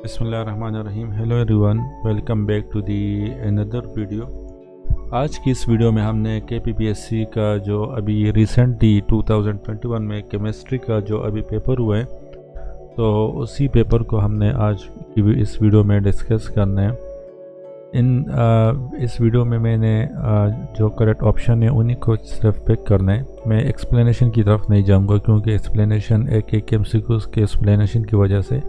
बिस्मिल्लाहिर्रहमानिर्रहीम। Hello everyone, welcome back to the another video. आज की इस वीडियो में हमने KPPSC का जो अभी रिसेंटली 2021 में केमिस्ट्री का जो अभी पेपर हुआ है, तो उसी पेपर को हमने आज की इस वीडियो में डिस्कस करना है। इस वीडियो में मैंने जो करेक्ट ऑप्शन है उन्हीं को सिर्फ पिक करना है। मैं एक्सप्लेनेशन की तरफ नहीं जाऊंगा क्योंकि एक्सप्लेनेशन एक MCQs के एक्सप्लेनेशन की वजह से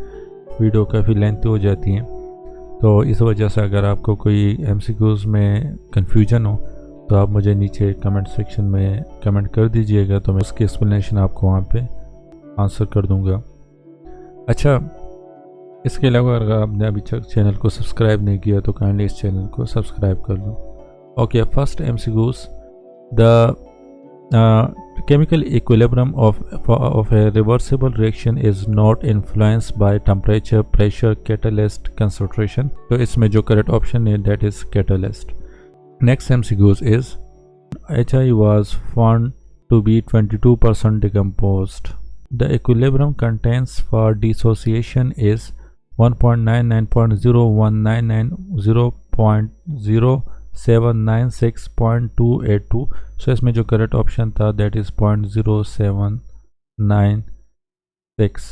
वीडियो काफ़ी लेंथी हो जाती हैं। तो इस वजह से अगर आपको कोई MCQs में कन्फ्यूजन हो तो आप मुझे नीचे कमेंट सेक्शन में कमेंट कर दीजिएगा, तो मैं उसकी एक्सप्लेनेशन आपको वहाँ पे आंसर कर दूँगा। अच्छा, इसके अलावा अगर आपने अभी तक चैनल को सब्सक्राइब नहीं किया तो काइंडली इस चैनल को सब्सक्राइब कर लो। ओके, फर्स्ट MCQs, द chemical equilibrium of a reversible reaction is not influenced by temperature, pressure, catalyst concentration. तो इसमें जो correct option है that is catalyst. Next MCQs is HI was found to be 22% decomposed. The equilibrium contains for dissociation is 1.99.0199 0.796.282. So इसमें जो correct option था that is 0.0796.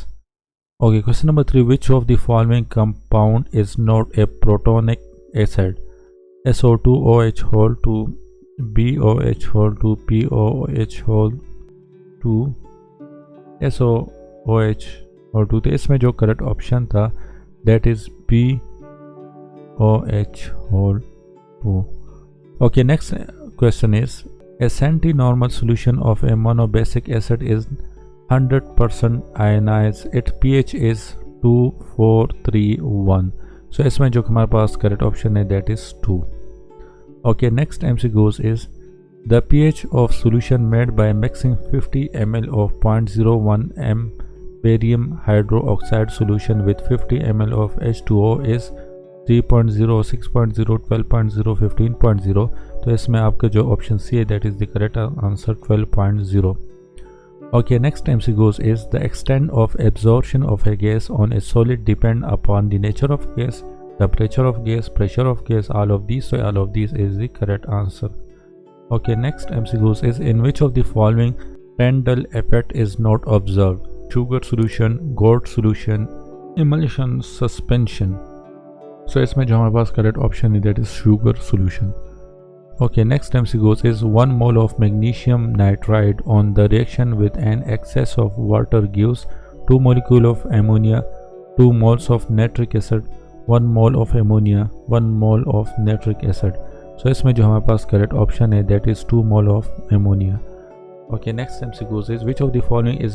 Okay, question number 3, which of the following compound is not a protonic acid? SO2OH whole 2, BOH whole 2, POH whole 2, SOOH whole 2। तो इसमें जो correct option था that is BOH whole 2. Okay, next question is a centinormal solution of a monobasic acid is 100% ionized. Its pH is 2,4,3,1. So इसमें जो हमारे पास correct option है that is 2. Okay, next MCQs is the pH of solution made by mixing 50 ml of 0.01 m barium hydroxide solution with 50 ml of H2O is 3.0, 6.0, 12.0, 15.0. तो इसमें आपका जो option C है that is the correct answer 12.0. Okay, next MCQs is the extent of absorption of a gas on a solid depend upon the nature of gas, temperature of gas, pressure of gas, all of these. So all of these is the correct answer. Okay, next MCQs is in which of the following Prandtl effect is not observed? Sugar solution, gold solution, emulsion, suspension. सो इसमें जो हमारे पास correct option है that is sugar solution. Okay, next MCQs is 1 mole of magnesium nitride on the reaction with an excess of water gives 2 molecule of ammonia, 2 moles of nitric acid, 1 mole of ammonia, 1 mole of nitric acid. सो इसमें जो हमारे पास correct option है that is 2 mole of ammonia. Okay, next MCQs is which of the following is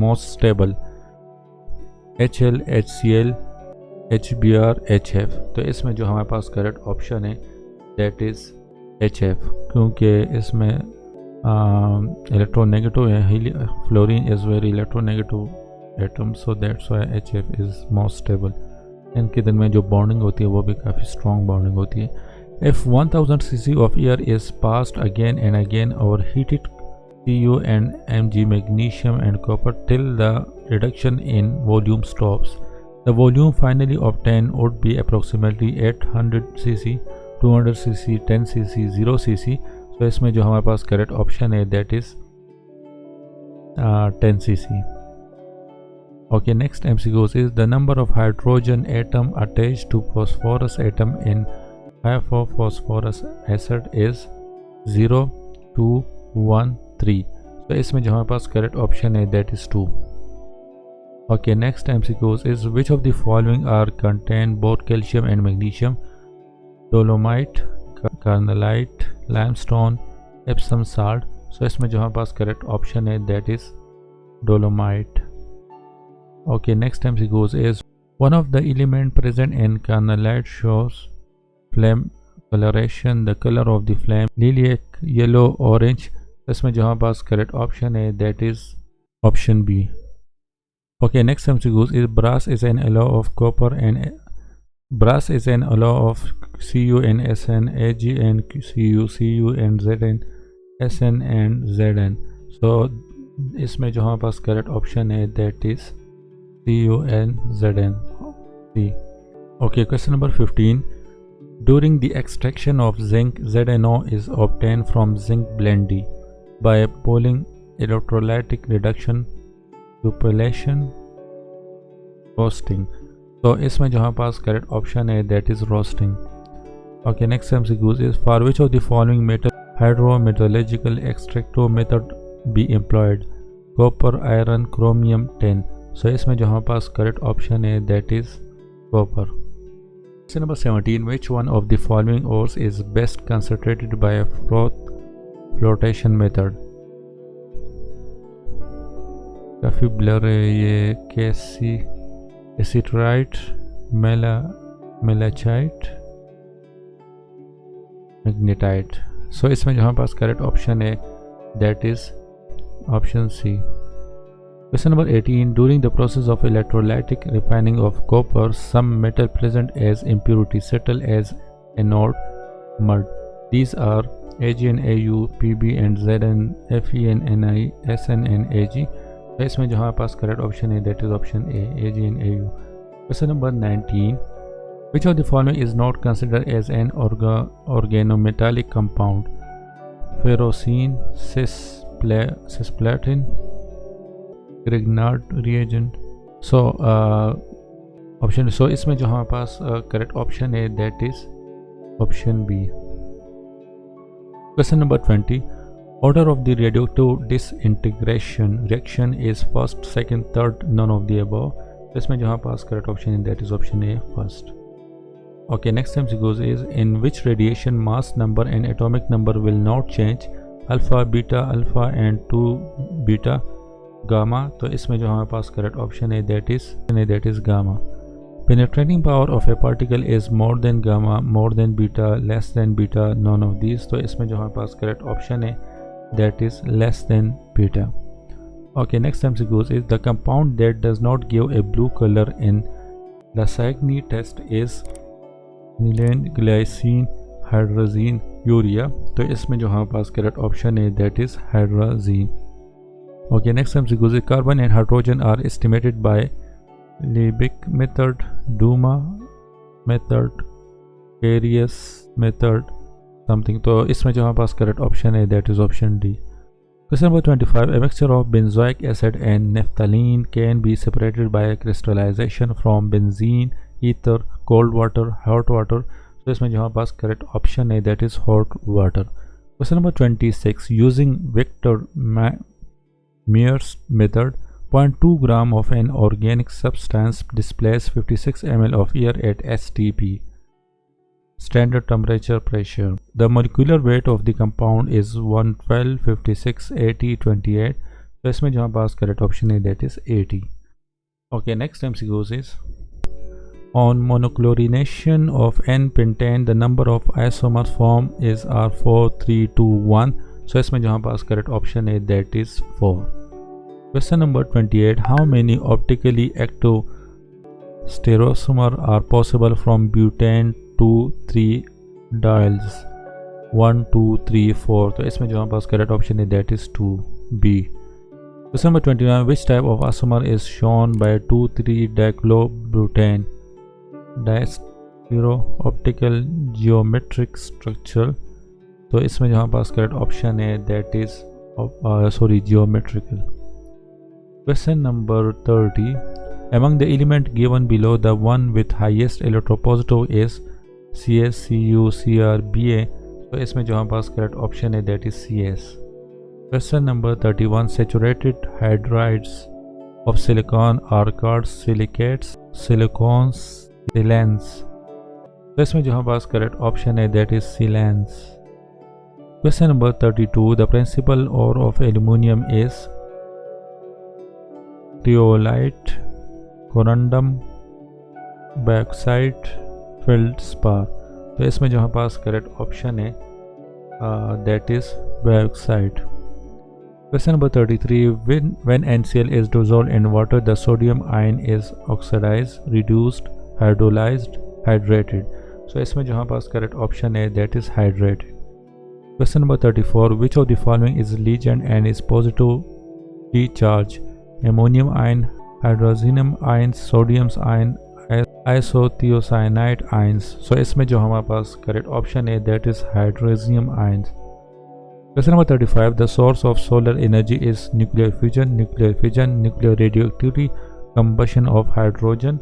most stable? HL, HCl, HBr, HF. तो इसमें जो हमारे पास करेक्ट ऑप्शन है दैट इज़ HF, क्योंकि इसमें इलेक्ट्रोनेगेटिव है. Fluorine is very electronegative atom, so that's why HF is most stable. इनके दिन में जो बॉन्डिंग होती है वो भी काफ़ी स्ट्रॉन्ग बॉन्डिंग होती है. If 1000 cc of air is passed again and again over heated Cu and Mg magnesium and copper till the reduction in volume stops, the volume finally obtained would be approximately 800 cc, 200 cc, 10 cc, 0 cc. So इसमें जो हमारे पास correct option है that is 10 cc. Okay, next MCQs is the number of hydrogen atom attached to phosphorus atom in phosphorus acid is 0, 2, 1, 3. So इसमें जो हमारे पास correct option है that is 2. Okay, next MCQs is which of the following are contain both calcium and magnesium? Dolomite, carnallite, limestone, Epsom salt. So इसमें जो हमारे पास correct option है that is dolomite. Okay, next MCQs is one of the element present in carnallite shows flame coloration. The color of the flame lilac, yellow, orange. इसमें जो हमारे पास correct option है that is option B. Okay, next MCQs is brass is an alloy of copper and brass is an alloy of Cu and Sn, Ag and Cu, Cu and Zn, Sn and Zn. So इसमें जो हमारे पास correct option है that is CuNZn. C. Okay, question number 15. During the extraction of zinc, ZNO is obtained from zinc blende by boiling, electrolytic reduction, dupillation, roasting. तो इसमें जो हमारे पास करेक्ट ऑप्शन है that is roasting. Okay, next MCQs is for which of the following metal hydrometallurgical extraction method be employed? Copper, iron, chromium, tin. So इसमें जो हमारे पास करेक्ट ऑप्शन है that is copper. Question number 17. Which one of the following ores is best concentrated by a flotation method? काफ़ी blur है ये. कैसी एसिट्राइट, मेलाचाइट, magnetite. सो इसमें जो हमारे पास करेक्ट ऑप्शन है that is option C. Question number 18. During the process of electrolytic refining of copper, some metal present as impurity settle as anode mud. These are Ag and Au, Pb and Zn, Fe and Ni, Sn and Ag. तो इसमें जो हमारे पास correct option है that is option A, Ag and Au. Question number 19. Which of the following is not considered as an organometallic compound? Ferrocene, cisplatin, Grignard reagent. So option, so इसमें जो हमारे पास करेक्ट ऑप्शन है that is option B. Question number 20. Order of the radioactive disintegration reaction is first, second, third, none of the above. तो इसमें जो हमारे पास करेक्ट ऑप्शन है that is option A, first. Okay, next time goes is in which radiation mass number and atomic number will not change? Alpha, beta, alpha and 2 beta, gamma. तो इसमें जो हमारे पास करेक्ट ऑप्शन है that is gamma. Penetrating power of a particle is more than gamma, more than beta, less than beta, none of these. तो इसमें जो हमारे पास करेक्ट ऑप्शन है that is less than beta. Okay, next time goes is the compound that does not give a blue color in Lasagna test is aniline, glycine, hydrazine, urea. तो इसमें जो हमारे पास करेक्ट ऑप्शन है that is hydrazine. Okay, next time goes is carbon and hydrogen are estimated by Liebig method, Duma method, Carius method, something. तो इसमें जो हमारे पास करेक्ट ऑप्शन है that is option D. Question number 25. A mixture of benzoic acid and naphthalene can be separated by crystallization from benzene, ether, cold water, hot water. तो इसमें जो हमारे पास करेक्ट ऑप्शन है that is hot water. Question number 26. Using Victor Mears method, 0.2 gram of an organic substance displaces 56 ml of air at STP, standard temperature pressure. The molecular weight of the compound is 112, 56, 80, 28. तो इसमें जो हमारे पास correct option है that is 80. Okay, next MCQ is on monochlorination of N-pentane, the number of isomers formed is R4, 3, 2, 1. So इसमें जो हमारे पास करेक्ट ऑप्शन है that is 4. Question number 28. How many optically active stereoisomers are possible from butane 2, 3 diols? 1, 2, 3, 4. तो इसमें जो हमारे पास करेक्ट ऑप्शन है that is 2, B. Question number 29. Which type of isomer is shown by 2, 3 dichlorobutane? Diastero, optical, geometric, structural. तो इसमें जो हमारे पास करेक्ट ऑप्शन है that is geometrical. Question number 30. Among the elements given below, the one with highest electropositive is CS, Cu, Cr, Ba. तो इसमें जो हमारे पास करेक्ट ऑप्शन है that is CS. Question number 31. Saturated hydrides of silicon are called silicates, silicones, silans. तो इसमें जो हमारे पास करेक्ट ऑप्शन है that is silans. Question number 32. The principal ore of aluminum is Rhyolite, corundum, bauxite, feldspar. तो इसमें जो हमारे पास करेक्ट ऑप्शन है that is bauxite. Question number 33. When NCl is dissolved in water, the sodium ion is oxidized, reduced, hydrolyzed, hydrated. So इसमें जो हमारे पास करेक्ट ऑप्शन है that is hydrated. Question number 34. Which of the following is Legend and is positively charged? Ammonium ion, hydrogen ion, sodium ion, isothiocyanate ions. So इसमें जो हमारे पास correct option है that is hydronium ions. Question number 35. The source of solar energy is nuclear fission, nuclear radioactivity, combustion of hydrogen.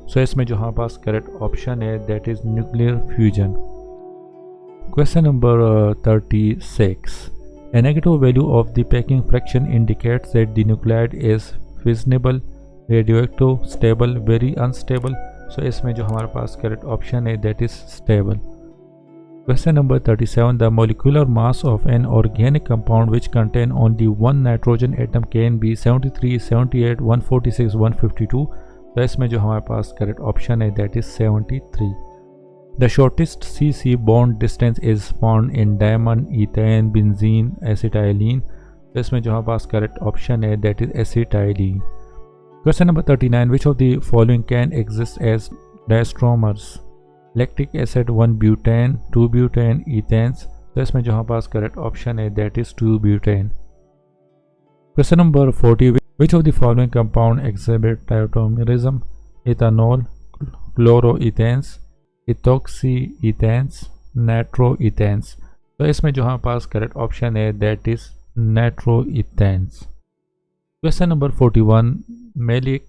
So इसमें जो हमारे पास correct option है that is nuclear fusion. Question number 36. A negative value of the packing fraction indicates that the nuclide is fissionable, radioactive, stable, very unstable. So इसमें जो हमारे पास correct option है that is stable. Question number 37. The molecular mass of an organic compound which contain only one nitrogen atom can be 73, 78, 146, 152. तो इसमें जो हमारे पास करेक्ट ऑप्शन है that is 73. The shortest C-C bond distance is found in diamond, ethane, benzene, acetylene. तो इसमें जो हमारे पास करेक्ट ऑप्शन है that is acetylene. Question number 39. Which of the following can exist as diastromers? Lactic acid 1 butane, 2 butane, ethanes. तो इसमें जो हमारे पास करेक्ट ऑप्शन है that is 2 butane. Question number 40. Which of the following compound exhibit diastereomerism? Ethanol, chloroethanes, ethoxy ethanes, nitroethanes. तो इसमें जो हमारे पास करेक्ट ऑप्शन है that is nitroethanes. Question number 41. Malic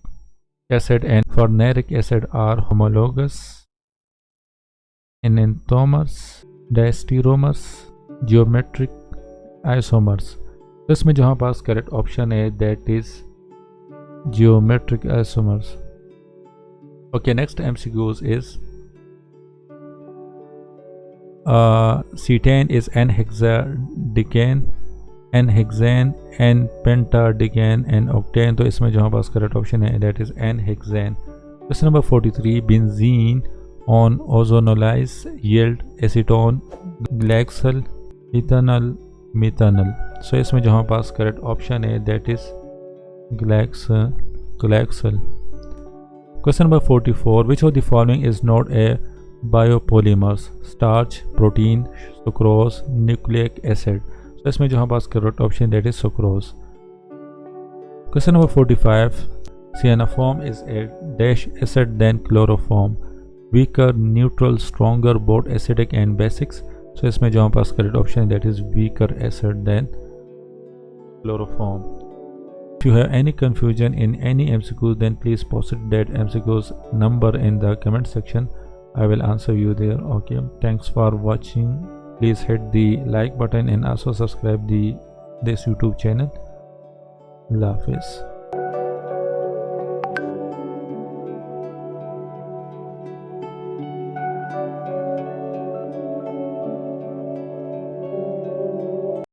acid and fumaric acid are homologous, enantiomers, diastereomers, geometric isomers. तो इसमें जो हमारे पास करेक्ट ऑप्शन है that is geometric isomers. Okay, next MCQs is cetane is n-hexadecane, n-hexane, n-pentadecane, n-octane. तो इसमें जो हमारे पास करेक्ट ऑप्शन है that is n-hexane. Question number 43. Benzene on ozonolize yield acetone, glycol, ethanol, methanol. So इसमें जो हमारे पास करेक्ट ऑप्शन है that is glycol. Question number 44. Which of the following is not a biopolymers? Starch, protein, sucrose, nucleic acid. So इसमें जो हमारे पास correct option that is sucrose. Question number 45. Cyanoform is a dash acid than chloroform. Weaker, neutral, stronger, both acidic and basics. So इसमें जो हमारे पास correct option है that is weaker acid than chloroform. If you have any confusion in any MCQ, then please post that MCQ's number in the comment section. I will answer you there. Okay, thanks for watching. Please hit the like button and also subscribe this YouTube channel. Allah Hafiz.